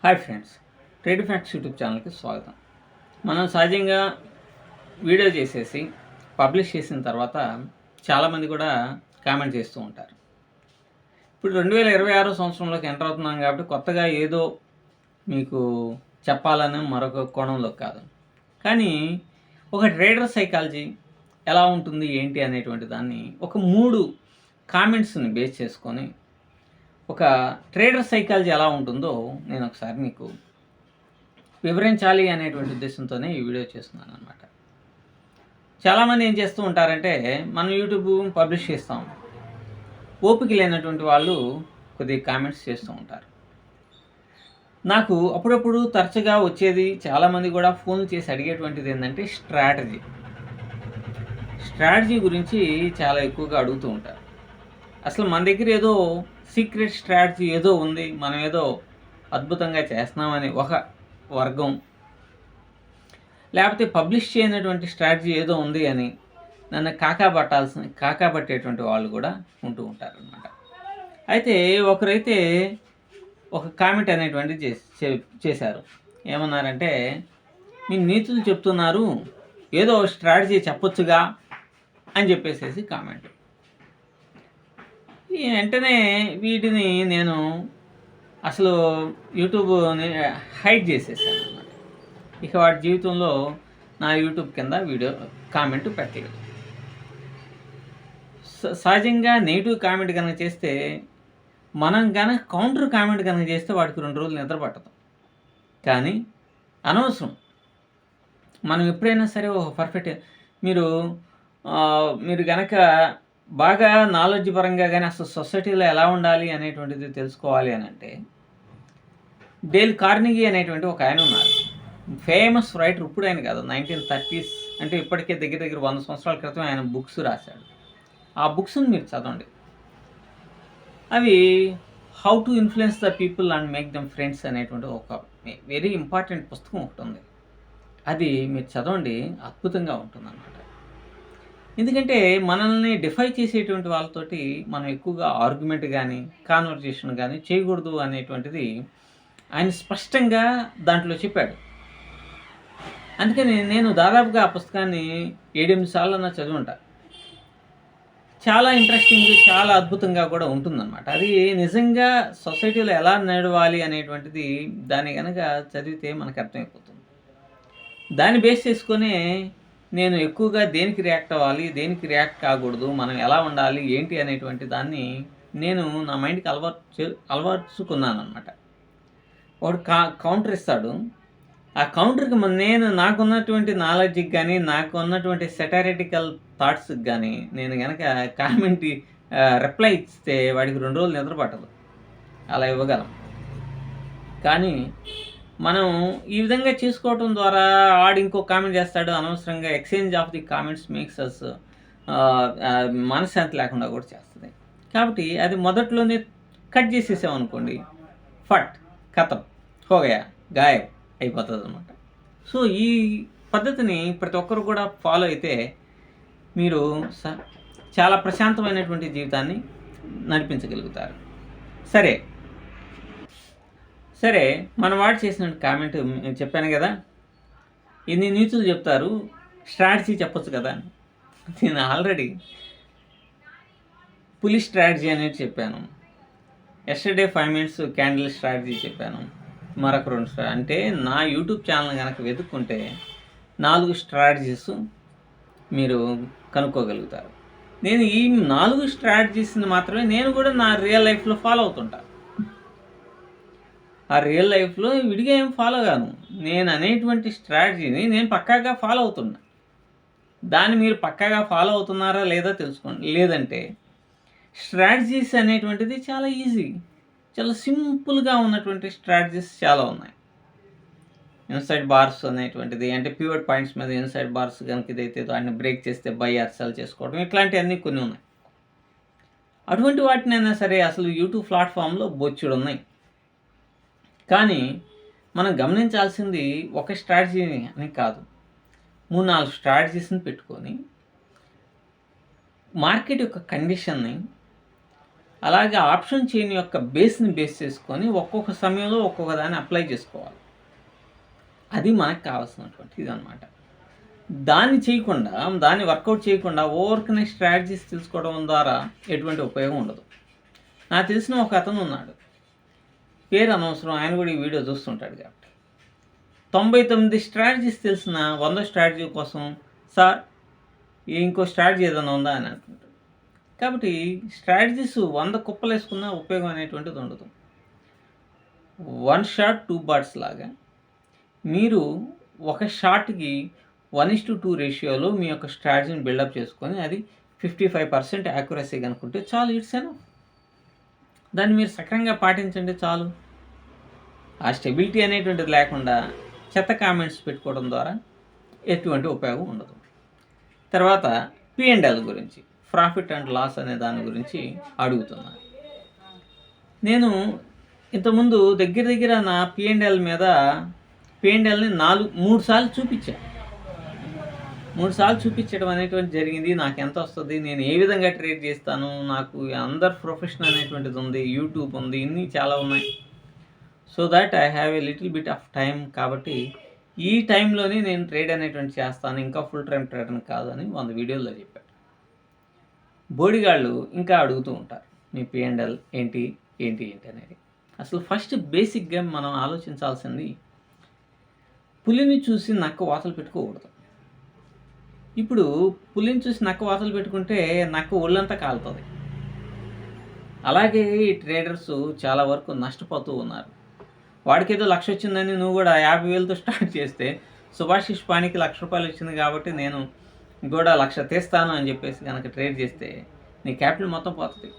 Hi friends, trade facts YouTube ఛానల్కి స్వాగతం. మనం సహజంగా వీడియో చేసేసి పబ్లిష్ చేసిన తర్వాత చాలామంది కూడా కామెంట్ చేస్తూ ఉంటారు. ఇప్పుడు 2026 సంవత్సరంలోకి ఎంటర్ అవుతున్నాం కాబట్టి కొత్తగా ఏదో మీకు చెప్పాలని మరొక కోణంలో కాదు, కానీ ఒక ట్రేడర్ సైకాలజీ ఎలా ఉంటుంది ఏంటి అనేటువంటి దాన్ని ఒక 3 కామెంట్స్ని బేస్ చేసుకొని ఒక ట్రేడర్ సైకాలజీ ఎలా ఉంటుందో నేను ఒకసారి మీకు వివరించాలి అనేటువంటి ఉద్దేశంతోనే ఈ వీడియో చేస్తున్నాను అనమాట. చాలామంది ఏం చేస్తూ ఉంటారంటే, మనం యూట్యూబ్ పబ్లిష్ చేస్తాం, ఓపిక లేనటువంటి వాళ్ళు కొద్దిగా కామెంట్స్ చేస్తూ ఉంటారు. నాకు అప్పుడప్పుడు తరచుగా వచ్చేది, చాలామంది కూడా ఫోన్ చేసి అడిగేటువంటిది ఏంటంటే స్ట్రాటజీ గురించి చాలా ఎక్కువగా అడుగుతూ ఉంటారు. అసలు మన దగ్గర ఏదో సీక్రెట్ స్ట్రాటజీ ఏదో ఉంది, మనం ఏదో అద్భుతంగా చేస్తున్నామని ఒక వర్గం, లేకపోతే పబ్లిష్ చేయనటువంటి స్ట్రాటజీ ఏదో ఉంది అని నన్ను కాకాబట్టేటువంటి వాళ్ళు కూడా ఉంటూ ఉంటారు అన్నమాట. అయితే ఒకరైతే ఒక కామెంట్ అనేటువంటిది చేశారు. ఏమన్నారంటే, మీరు నీతులు చెప్తున్నారు, ఏదో స్ట్రాటజీ చెప్పొచ్చుగా అని చెప్పేసేసి కామెంట్. వెంటనే వీటిని నేను అసలు యూట్యూబ్ని హైడ్ చేసేసాను అన్నమాట. ఇక వాటి జీవితంలో నా యూట్యూబ్ కింద వీడియో కామెంట్ పెట్టలేదు. సహజంగా నెగిటివ్ కామెంట్ కనుక చేస్తే, మనం కనుక కౌంటర్ కామెంట్ కనుక చేస్తే వాడికి 2 రోజులు నిద్ర పట్టదు. కానీ అనవసరం. మనం ఎప్పుడైనా సరే ఒక పర్ఫెక్ట్ మీరు కనుక బాగా నాలెడ్జ్ పరంగా కానీ అసలు సొసైటీలో ఎలా ఉండాలి అనేటువంటిది తెలుసుకోవాలి అని అంటే, డేల్ కార్నెగీ అనేటువంటి ఒక ఆయన ఉన్నారు. Famous writer. ఇప్పుడు ఆయన కాదు, 1930s అంటే ఇప్పటికే దగ్గర 100 సంవత్సరాల క్రితం ఆయన బుక్స్ రాశాడు. ఆ బుక్స్ని మీరు చదవండి. అవి how to influence the people and make them friends అనేటువంటి ఒక వెరీ ఇంపార్టెంట్ పుస్తకం ఒకటి ఉంది. అది మీరు చదవండి, అద్భుతంగా ఉంటుందన్నమాట. ఎందుకంటే మనల్ని డిఫై చేసేటువంటి వాళ్ళతోటి మనం ఎక్కువగా ఆర్గ్యుమెంట్ కానీ కాన్వర్జేషన్ కానీ చేయకూడదు అనేటువంటిది ఆయన స్పష్టంగా దాంట్లో చెప్పాడు. అందుకని నేను దాదాపుగా ఆ పుస్తకాన్ని 7-8 సార్లు చదువుంటా. చాలా ఇంట్రెస్టింగ్, చాలా అద్భుతంగా కూడా ఉంటుందన్నమాట. అది నిజంగా సొసైటీలో ఎలా నడవాలి అనేటువంటిది దాన్ని కనుక చదివితే మనకు అర్థమైపోతుంది. దాన్ని బేస్ చేసుకొని నేను ఎక్కువగా దేనికి రియాక్ట్ అవ్వాలి, దేనికి రియాక్ట్ కాకూడదు, మనం ఎలా ఉండాలి ఏంటి అనేటువంటి దాన్ని నేను నా మైండ్కి అలవర్చుకున్నాను అనమాట. వాడు కౌంటర్ ఇస్తాడు. ఆ కౌంటర్కి నాకున్నటువంటి నాలెడ్జ్కి కానీ, నాకు ఉన్నటువంటి సెటారిటికల్ థాట్స్కి కానీ నేను కనుక కామెంట్ రిప్లై ఇస్తే వాడికి 2 రోజులు నిద్ర పట్టదు. అలా ఇవ్వగలం. కానీ మనం ఈ విధంగా చేసుకోవటం ద్వారా ఆడు ఇంకో కామెంట్ చేస్తాడు, అనవసరంగా exchange of the comments makes us మనశ్శాంతి లేకుండా కూడా చేస్తుంది. కాబట్టి అది మొదట్లోనే కట్ చేసేసామనుకోండి, ఫట్ కథం హోగయా గాయం అయిపోతుంది అనమాట. సో ఈ పద్ధతిని ప్రతి ఒక్కరు కూడా ఫాలో అయితే మీరు చాలా ప్రశాంతమైనటువంటి జీవితాన్ని నడిపించగలుగుతారు. సరే మన వాడు చేసిన కామెంట్ చెప్పాను కదా, ఎన్ని నీతులు చెప్తారు, స్ట్రాటజీ చెప్పొచ్చు కదా. నేను ఆల్రెడీ పులి స్ట్రాటజీ అనేది చెప్పాను, ఎస్టర్డే 5 minutes క్యాండిల్ స్ట్రాటజీ చెప్పాను, మరొక 2 అంటే నా యూట్యూబ్ ఛానల్ కనుక వెతుక్కుంటే 4 స్ట్రాటజీస్ మీరు కనుక్కోగలుగుతారు. నేను ఈ 4 స్ట్రాటజీస్ని మాత్రమే నేను కూడా నా రియల్ లైఫ్లో ఫాలో అవుతుంటాను. ఆ రియల్ లైఫ్లో విడిగా ఏం ఫాలో కాను, నేను అనేటువంటి స్ట్రాటజీని నేను పక్కాగా ఫాలో అవుతున్నా. దాన్ని మీరు పక్కాగా ఫాలో అవుతున్నారా లేదా తెలుసుకోండి. లేదంటే స్ట్రాటజీస్ అనేటువంటిది చాలా ఈజీ, చాలా సింపుల్గా ఉన్నటువంటి స్ట్రాటజీస్ చాలా ఉన్నాయి. ఇన్సైడ్ బార్స్ అనేటువంటిది, అంటే పివట్ పాయింట్స్ మీద ఇన్సైడ్ బార్స్ కనుక ఇదైతే దాన్ని బ్రేక్ చేస్తే బై ఆర్ సెల్ చేసుకోవడం, ఇట్లాంటివన్నీ కొన్ని ఉన్నాయి. అటువంటి వాటినైనా సరే అసలు యూట్యూబ్ ప్లాట్ఫామ్లో బొచ్చుడు ఉన్నాయి. కానీ మనం గమనించాల్సింది ఒక స్ట్రాటజీని అని కాదు, 3-4 స్ట్రాటజీస్ని పెట్టుకొని మార్కెట్ యొక్క కండిషన్ని అలాగే ఆప్షన్ చైన్ యొక్క బేస్ని బేస్ చేసుకొని ఒక్కొక్క సమయంలో ఒక్కొక్క దాన్ని అప్లై చేసుకోవాలి. అది మనకు కావాల్సినటువంటి ఇదనమాట. దాన్ని చేయకుండా, దాన్ని వర్కౌట్ చేయకుండా ఊరికనే స్ట్రాటజీస్ తెలుసుకోవడం ద్వారా ఎటువంటి ఉపయోగం ఉండదు. నాకు తెలిసిన ఒక అతను ఉన్నాడు, పేరు అనవసరం, ఆయన కూడా ఈ వీడియో చూస్తుంటాడు కాబట్టి. 99 స్ట్రాటజీస్ తెలిసిన 100 స్ట్రాటజీ కోసం సార్ ఇంకో స్ట్రాటజీ ఏదైనా ఉందా అని అంటుంటాడు. కాబట్టి స్ట్రాటజీస్ 100 కుప్పలు వేసుకున్నా ఉపయోగం అనేటువంటిది ఉండదు. 1 షాట్ 2 బర్డ్స్ లాగా మీరు ఒక షాట్కి 1:2 రేషియోలో మీ యొక్క స్ట్రాటజీని బిల్డప్ చేసుకొని అది 55% యాక్యురసీ కనుకుంటే చాలు, ఇట్స్ ఎనఫ్. దాన్ని మీరు సక్రమంగా పాటించండి చాలు. ఆ స్టెబిలిటీ అనేటువంటిది లేకుండా చెత్త కామెంట్స్ పెట్టుకోవడం ద్వారా ఎటువంటి ఉపయోగం ఉండదు. తర్వాత P&L గురించి, ప్రాఫిట్ అండ్ లాస్ అనే దాని గురించి అడుగుతున్నాను. నేను ఇంతకుముందు దగ్గర నా P&L మీద P&Lని 3 సార్లు చూపించాను. 3 సార్లు చూపించడం అనేటువంటి జరిగింది. నాకు ఎంత వస్తుంది, నేను ఏ విధంగా ట్రేడ్ చేస్తాను, నాకు అందరు ప్రొఫెషన్ అనేటువంటిది ఉంది, యూట్యూబ్ ఉంది, ఇన్ని చాలా ఉన్నాయి. So that I have a little bit of time. కాబట్టి ఈ టైంలోనే నేను ట్రేడ్ అనేటువంటి చేస్తాను, ఇంకా ఫుల్ టైం ట్రేడర్ని కాదు అని 100 వీడియోల్లో చెప్పాడు. బోడిగాళ్ళు ఇంకా అడుగుతూ ఉంటారు, మీ P&L ఏంటి అనేది. అసలు ఫస్ట్ బేసిక్గా మనం ఆలోచించాల్సింది, పులిని చూసి నక్క వాతలు పెట్టుకోకూడదు. ఇప్పుడు పులిని చూసి నక్క వాతలు పెట్టుకుంటే నక్క ఒళ్ళంతా కాలుతుంది. అలాగే ఈ ట్రేడర్స్ చాలా వరకు నష్టపోతూ ఉన్నారు. వాడికి ఏదో 1,00,000 వచ్చిందని నువ్వు కూడా 50,000తో స్టార్ట్ చేస్తే, సుభాషిష్ పానికి ₹1,00,000 వచ్చింది కాబట్టి నేను కూడా 1,00,000 తీస్తాను అని చెప్పేసి కనుక ట్రేడ్ చేస్తే నీ క్యాపిటల్ మొత్తం పోతుంది.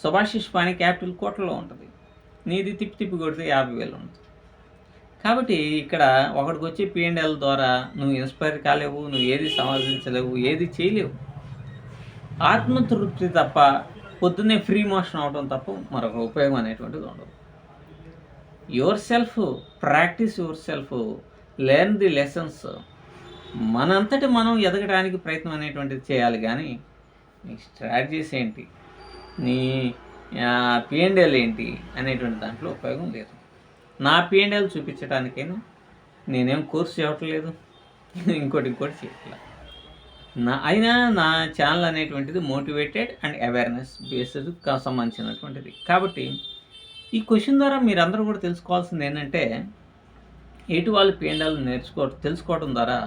సుభాషిష్ పాని క్యాపిటల్ కోట్లలో ఉంటుంది, నీది తిప్పి కొడితే 50,000 ఉంటుంది. కాబట్టి ఇక్కడ ఒకడికి వచ్చే P&L ద్వారా నువ్వు ఇన్స్పైర్ కాలేవు, నువ్వు ఏది సంపాదించలేవు, ఏది చేయలేవు. ఆత్మతృప్తి తప్ప, పొద్దున్నే ఫ్రీ మోషన్ అవడం తప్ప మరొక ఉపయోగం అనేటువంటిది ఉండదు. Your practice yourself, learn the lessons. మనంతటి మనం ఎదగడానికి ప్రయత్నం అనేటువంటిది చేయాలి. కానీ నీ స్ట్రాటజీస్ ఏంటి, నీ P&L ఏంటి అనేటువంటి దాంట్లో ఉపయోగం లేదు. నా P&L చూపించడానికైనా నేనేం కోర్స్ చేయట్లేదు, ఇంకోటి చేయట్లేదు. అయినా నా ఛానల్ అనేటువంటిది మోటివేటెడ్ అండ్ అవేర్నెస్ బేస్డ్ సంబంధించినటువంటిది. కాబట్టి ఈ క్వశ్చన్ ద్వారా మీరందరూ కూడా తెలుసుకోవాల్సింది ఏంటంటే, ఎటు వాళ్ళు P&L తెలుసుకోవడం ద్వారా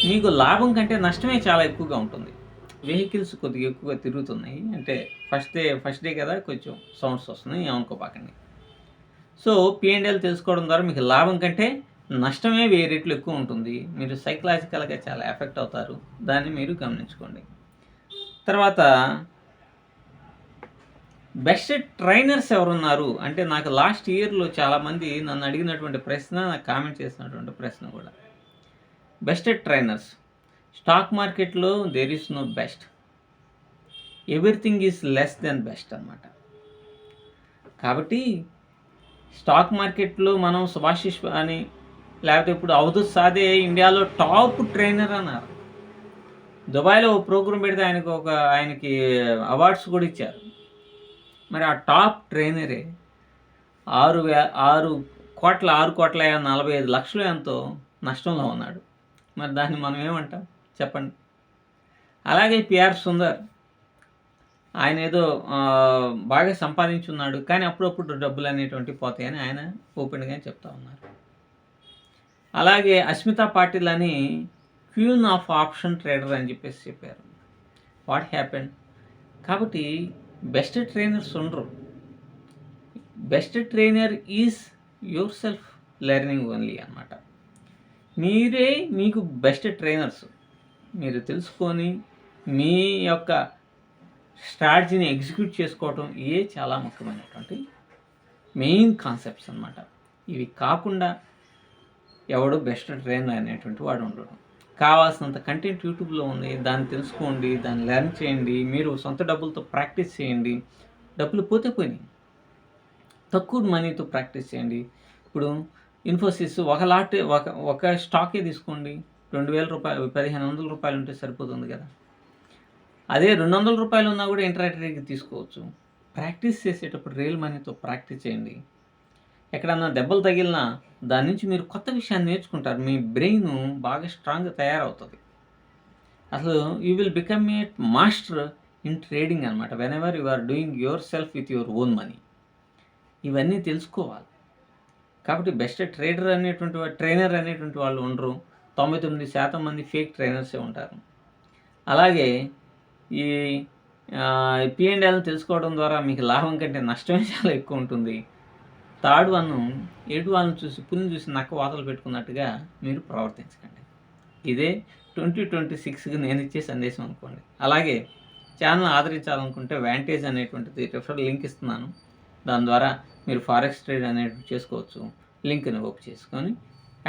మీకు లాభం కంటే నష్టమే చాలా ఎక్కువగా ఉంటుంది. వెహికల్స్ కొద్దిగా ఎక్కువగా తిరుగుతున్నాయి అంటే ఫస్ట్ డే కదా, కొంచెం సౌండ్స్ వస్తున్నాయి, ఏమనుకోపాకండి. సో P&L తెలుసుకోవడం ద్వారా మీకు లాభం కంటే నష్టమే 1000 రెట్లు ఎక్కువ ఉంటుంది. మీరు సైకలాజికల్గా చాలా ఎఫెక్ట్ అవుతారు, దాన్ని మీరు గమనించుకోండి. తర్వాత బెస్ట్ ట్రైనర్స్ ఎవరున్నారు అంటే, నాకు లాస్ట్ ఇయర్లో చాలామంది నన్ను అడిగినటువంటి ప్రశ్న, నాకు కామెంట్ చేసినటువంటి ప్రశ్న కూడా. బెస్ట్ ట్రైనర్స్, స్టాక్ మార్కెట్లో there is no best, everything is less than best అన్నమాట. కాబట్టి స్టాక్ మార్కెట్లో మనం సుభాషిష్ అని, లేకపోతే ఇప్పుడు అవధూత్ సాదే ఇండియాలో టాప్ ట్రైనర్ అన్నారు. దుబాయ్లో ఒక ప్రోగ్రాం పెడితే ఆయనకి అవార్డ్స్ కూడా ఇచ్చారు. మరి ఆ టాప్ ట్రైనరే 6,45,00,000 ఎంతో నష్టంలో ఉన్నాడు. మరి దాన్ని మనం ఏమంటాం చెప్పండి. అలాగే PR సుందర్, ఆయన ఏదో బాగా సంపాదించున్నాడు, కానీ అప్పుడప్పుడు డబ్బులు అనేటువంటివి పోతాయని ఆయన ఓపెన్గా చెప్తా ఉన్నారు. అలాగే అస్మితా పాటిల్ అని క్వీన్ ఆఫ్ ఆప్షన్ ట్రేడర్ అని చెప్పేసి చెప్పారు. What happen? కాబట్టి బెస్ట్ ట్రైనర్స్ ఉండరు. Best trainer is your self learning only అన్నమాట. మీరే మీకు బెస్ట్ ట్రైనర్స్. మీరు తెలుసుకొని మీ యొక్క స్ట్రాటజీని ఎగ్జిక్యూట్ చేసుకోవటం చాలా ముఖ్యమైనటువంటి మెయిన్ కాన్సెప్ట్స్ అన్నమాట. ఇవి కాకుండా ఎవడు బెస్ట్ ట్రైనర్ అనేటువంటి వాడు ఉండడం. కావాల్సినంత కంటెంట్ యూట్యూబ్లో ఉంది, దాన్ని తెలుసుకోండి, దాన్ని లెర్న్ చేయండి, మీరు సొంత డబ్బులతో ప్రాక్టీస్ చేయండి. డబ్బులు పోతే పోయినాయి, తక్కువ మనీతో ప్రాక్టీస్ చేయండి. ఇప్పుడు ఇన్ఫోసిస్ ఒక స్టాకే తీసుకోండి, ₹2,000 ₹1,500 ఉంటే సరిపోతుంది కదా. అదే ₹200 ఉన్నా కూడా ఇంట్రాడేకి తీసుకోవచ్చు. ప్రాక్టీస్ చేసేటప్పుడు రియల్ మనీతో ప్రాక్టీస్ చేయండి. ఎక్కడన్నా దెబ్బలు తగిలినా దాని నుంచి మీరు కొత్త విషయాన్ని నేర్చుకుంటారు. మీ బ్రెయిన్ బాగా స్ట్రాంగ్‌గా తయారవుతది. అసలు you will become a master in trading అనమాట. Whenever you are doing yourself with your own money. ఇవన్నీ తెలుసుకోవాలి. కాబట్టి బెస్ట్ ట్రేడర్ అనేటువంటి ట్రైనర్ అనేటువంటి వాళ్ళు ఉండరు. 99% మంది ఫేక్ ట్రైనర్సే ఉంటారు. అలాగే ఈ P&Lని తెలుసుకోవడం ద్వారా మీకు లాభం కంటే నష్టమే చాలా ఎక్కువ ఉంటుంది. థర్డ్ వన్, ఎదుటి వాళ్ళని చూసి పులిని చూసి నక్క వాతలు పెట్టుకున్నట్టుగా మీరు ప్రవర్తించకండి. ఇదే 2026కి నేను ఇచ్చే సందేశం అనుకోండి. అలాగే ఛానల్ ఆదరించాలనుకుంటే వాంటేజ్ అనేటువంటిది రిఫరల్ లింక్ ఇస్తున్నాను. దాని ద్వారా మీరు ఫారెక్స్ ట్రేడ్ అనేటివి చేసుకోవచ్చు. లింక్ని ఓపెన్ చేసుకొని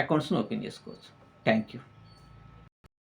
అకౌంట్స్ని ఓపెన్ చేసుకోవచ్చు. Thank you.